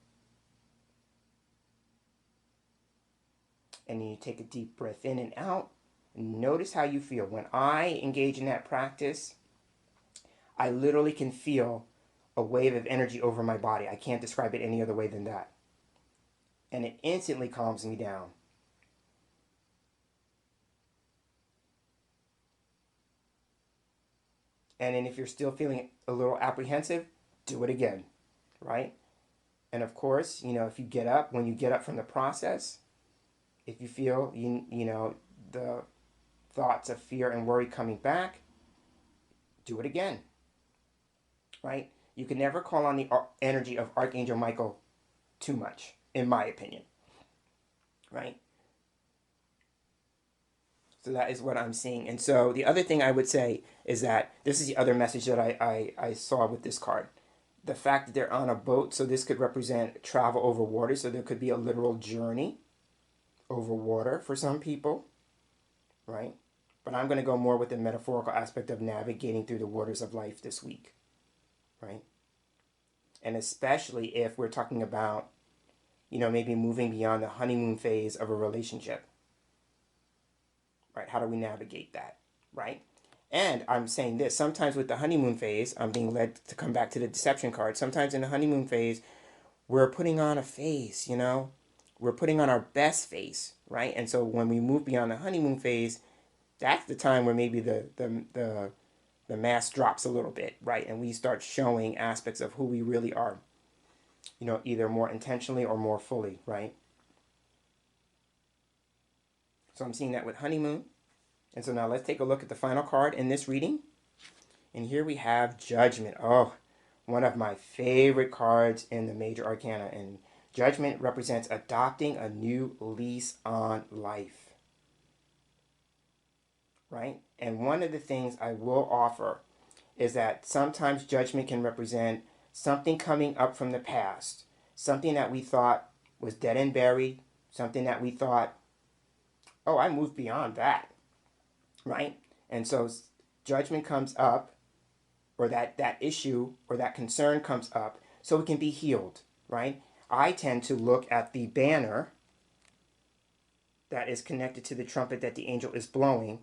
And then you take a deep breath in and out. And notice how you feel. When I engage in that practice, I literally can feel a wave of energy over my body. I can't describe it any other way than that. And it instantly calms me down. And then if you're still feeling a little apprehensive, do it again, right? And of course, if you get up, when you get up from the process, if you feel, the thoughts of fear and worry coming back, do it again, right? You can never call on the energy of Archangel Michael too much, in my opinion, right? So that is what I'm seeing. And so the other thing I would say is that this is the other message that I saw with this card. The fact that they're on a boat, so this could represent travel over water, so there could be a literal journey over water for some people, right? But I'm going to go more with the metaphorical aspect of navigating through the waters of life this week, right? And especially if we're talking about, maybe moving beyond the honeymoon phase of a relationship, right? How do we navigate that, right? And I'm saying this, sometimes with the honeymoon phase, I'm being led to come back to the deception card. Sometimes in the honeymoon phase, we're putting on a face, we're putting on our best face, right? And so when we move beyond the honeymoon phase, that's the time where maybe the mask drops a little bit, right? And we start showing aspects of who we really are, either more intentionally or more fully, right? So I'm seeing that with honeymoon. And so now let's take a look at the final card in this reading. And here we have Judgment. Oh, one of my favorite cards in the major arcana. And Judgment represents adopting a new lease on life, right? And one of the things I will offer is that sometimes judgment can represent something coming up from the past, something that we thought was dead and buried, something that we thought, oh, I moved beyond that, right? And so judgment comes up, or that issue or that concern comes up, so it can be healed, right? I tend to look at the banner that is connected to the trumpet that the angel is blowing.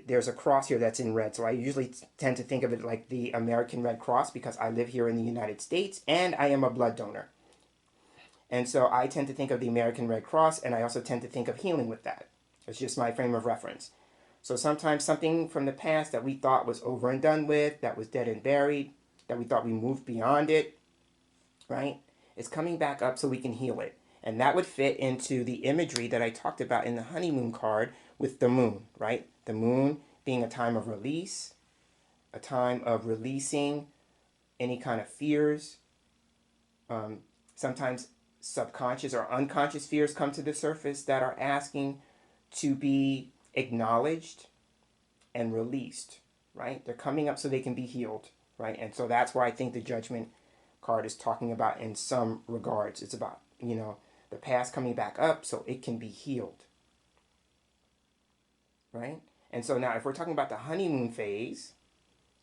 There's a cross here that's in red, so I usually tend to think of it like the American Red Cross because I live here in the United States and I am a blood donor. And so I tend to think of the American Red Cross, and I also tend to think of healing with that. It's just my frame of reference. So sometimes something from the past that we thought was over and done with, that was dead and buried, that we thought we moved beyond it, right? It's coming back up so we can heal it. And that would fit into the imagery that I talked about in the honeymoon card with the moon, right? The moon being a time of release, a time of releasing any kind of fears. Sometimes subconscious or unconscious fears come to the surface that are asking to be acknowledged and released, right? They're coming up so they can be healed, right? And so that's why I think the Judgment card is talking about in some regards. It's about, the past coming back up so it can be healed, right? And so now if we're talking about the honeymoon phase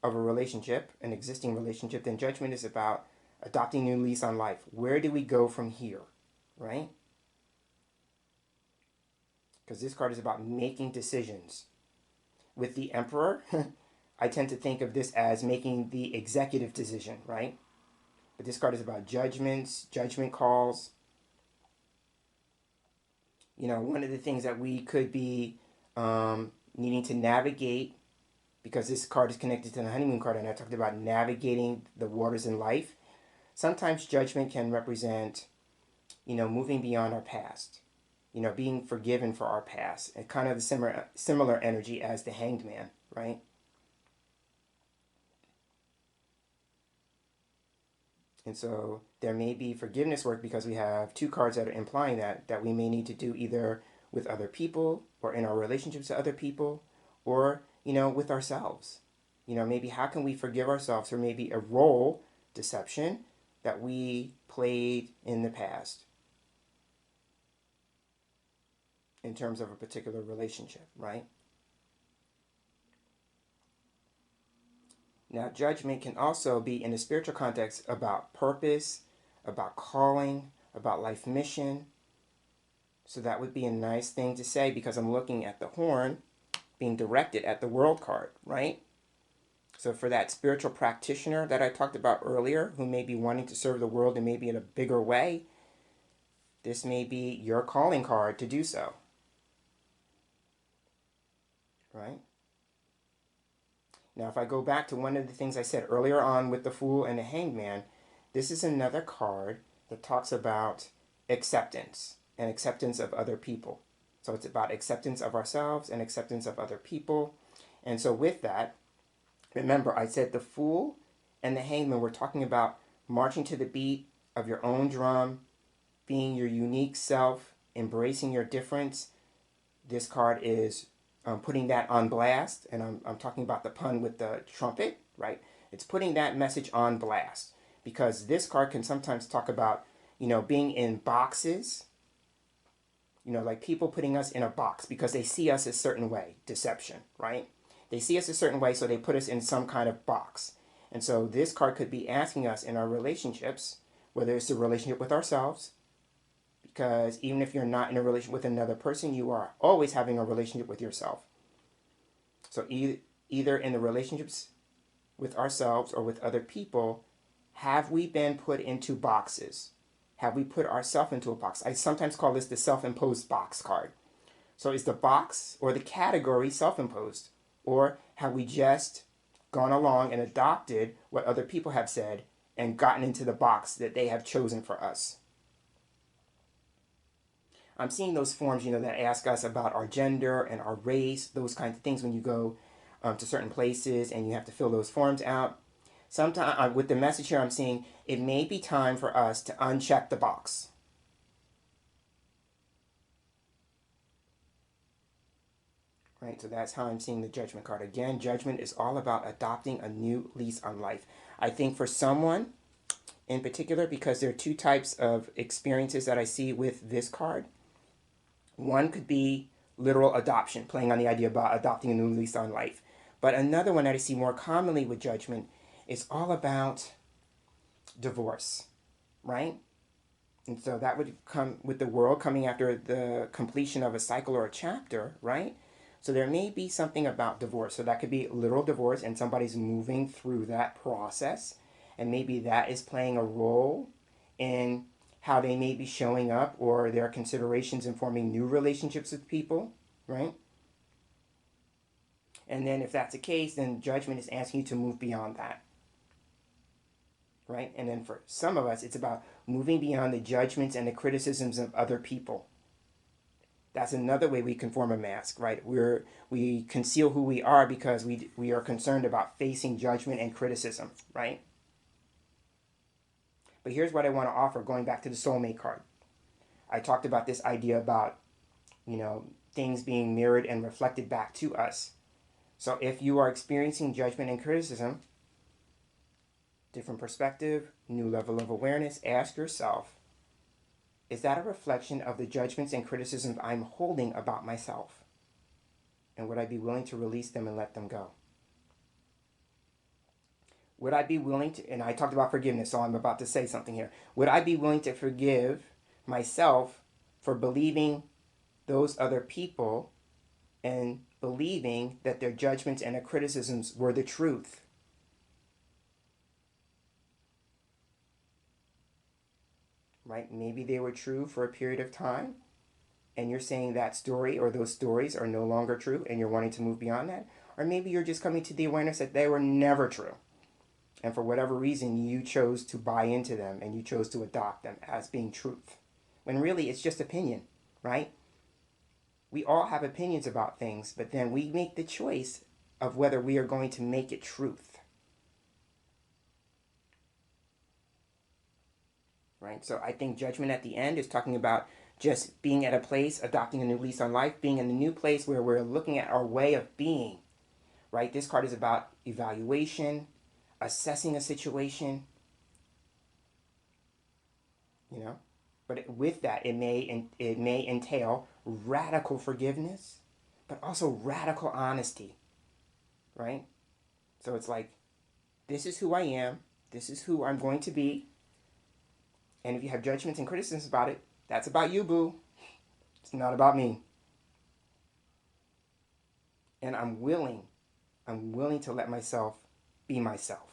of a relationship, an existing relationship, then Judgment is about adopting a new lease on life. Where do we go from here, right? Because this card is about making decisions. With the Emperor, I tend to think of this as making the executive decision, right? But this card is about judgments, judgment calls. One of the things that we could be needing to navigate, because this card is connected to the honeymoon card, and I talked about navigating the waters in life. Sometimes judgment can represent, moving beyond our past, being forgiven for our past, and kind of the similar energy as the Hanged Man, right? And so there may be forgiveness work because we have two cards that are implying that we may need to do either with other people or in our relationships to other people or, with ourselves. Maybe how can we forgive ourselves for maybe a role deception that we played in the past in terms of a particular relationship, right? Now, judgment can also be, in the spiritual context, about purpose, about calling, about life mission. So that would be a nice thing to say because I'm looking at the horn being directed at the world card, right? So for that spiritual practitioner that I talked about earlier, who may be wanting to serve the world and maybe in a bigger way, this may be your calling card to do so, right? Now, if I go back to one of the things I said earlier on with the Fool and the Hanged Man, this is another card that talks about acceptance and acceptance of other people. So it's about acceptance of ourselves and acceptance of other people. And so with that, remember, I said the Fool and the Hangman were talking about marching to the beat of your own drum, being your unique self, embracing your difference. This card is putting that on blast, and I'm talking about the pun with the trumpet, right? It's putting that message on blast because this card can sometimes talk about, being in boxes, like people putting us in a box because they see us a certain way, deception, right? They see us a certain way, so they put us in some kind of box. And so this card could be asking us in our relationships, whether it's a relationship with ourselves, because even if you're not in a relationship with another person, you are always having a relationship with yourself. So either in the relationships with ourselves or with other people, have we been put into boxes? Have we put ourselves into a box? I sometimes call this the self-imposed box card. So is the box or the category self-imposed? Or have we just gone along and adopted what other people have said and gotten into the box that they have chosen for us? I'm seeing those forms, that ask us about our gender and our race, those kinds of things when you go to certain places and you have to fill those forms out. Sometimes with the message here, I'm seeing it may be time for us to uncheck the box. Right, so that's how I'm seeing the judgment card. Again, judgment is all about adopting a new lease on life. I think for someone in particular, because there are two types of experiences that I see with this card. One could be literal adoption, playing on the idea about adopting a new lease on life. But another one that I see more commonly with judgment is all about divorce, right? And so that would come with the world coming after the completion of a cycle or a chapter, right? So there may be something about divorce. So that could be literal divorce and somebody's moving through that process. And maybe that is playing a role in how they may be showing up or their considerations in forming new relationships with people, right? And then if that's the case, then judgment is asking you to move beyond that, right? And then for some of us, it's about moving beyond the judgments and the criticisms of other people. That's another way we can form a mask, right? We conceal who we are because we are concerned about facing judgment and criticism, right? But here's what I want to offer, going back to the soulmate card. I talked about this idea about, things being mirrored and reflected back to us. So if you are experiencing judgment and criticism, different perspective, new level of awareness, ask yourself, is that a reflection of the judgments and criticisms I'm holding about myself? And would I be willing to release them and let them go? Would I be willing to, and I talked about forgiveness, so I'm about to say something here. Would I be willing to forgive myself for believing those other people and believing that their judgments and their criticisms were the truth? Right? Maybe they were true for a period of time, and you're saying that story or those stories are no longer true and you're wanting to move beyond that. Or maybe you're just coming to the awareness that they were never true. And for whatever reason, you chose to buy into them and you chose to adopt them as being truth. When really it's just opinion, right? We all have opinions about things, but then we make the choice of whether we are going to make it truth. Right? So I think judgment at the end is talking about just being at a place, adopting a new lease on life, being in a new place where we're looking at our way of being. Right? This card is about evaluation, assessing a situation, But with that, it may entail radical forgiveness, but also radical honesty, right? So it's like This is who I am. This is who I'm going to be. And if you have judgments and criticisms about it, that's about you, boo. It's not about me. And I'm willing to let myself be myself.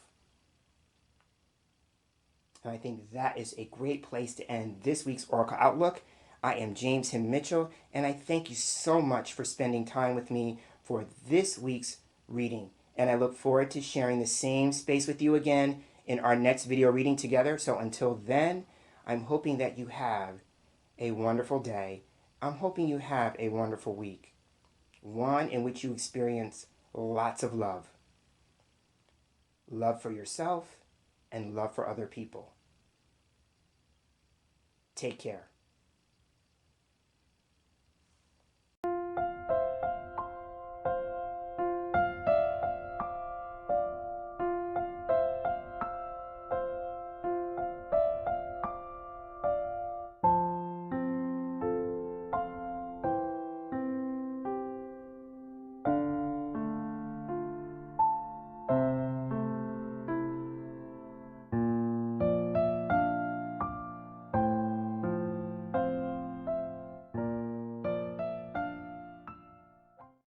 And I think that is a great place to end this week's Oracle Outlook. I am James Himm Mitchell, and I thank you so much for spending time with me for this week's reading. And I look forward to sharing the same space with you again in our next video reading together. So until then, I'm hoping that you have a wonderful day. I'm hoping you have a wonderful week. One in which you experience lots of love. Love for yourself and love for other people. Take care.